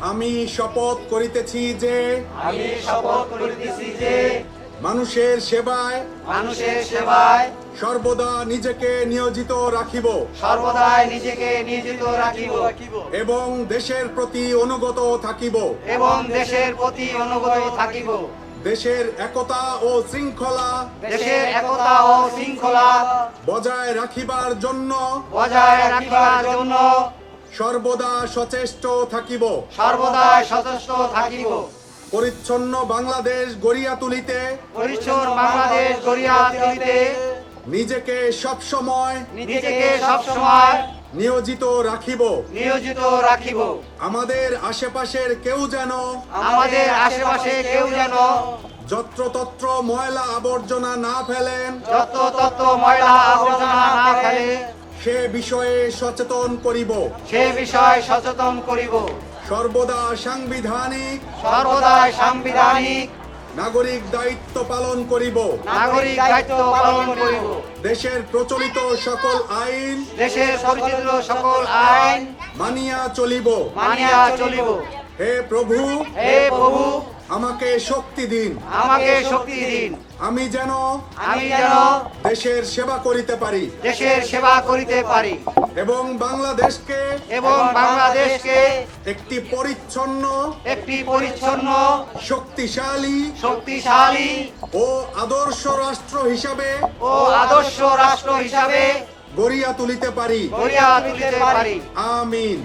আমি শপথ করিতেছি যে মানুষের সেবায় সর্বদা নিজেকে নিয়োজিত রাখিব এবং দেশের প্রতি অনুগত থাকিব দেশের একতা ও শৃঙ্খলা বজায় রাখিবার জন্য সর্বদা সচেষ্ট থাকিব পরিচ্ছন্ন বাংলাদেশ গড়িয়া তুলিতে নিজেকে সবসময় নিয়োজিত রাখিব আমাদের আশেপাশের কেউ যেন যত্রতত্র ময়লা আবর্জনা না ফেলেন সে বিষয়ে সচেতন করিব সর্বদা সাংবিধানিক নাগরিক দায়িত্ব পালন করিব দেশের প্রচলিত সকল আইন মানিয়া চলিব হে প্রভু আমাকে শক্তি দিন আমি যেন দেশের সেবা করিতে পারি এবং বাংলাদেশকে একটি পরিচ্ছন্ন শক্তিশালী ও আদর্শ রাষ্ট্র হিসাবে গড়িয়া তুলিতে পারি আমিন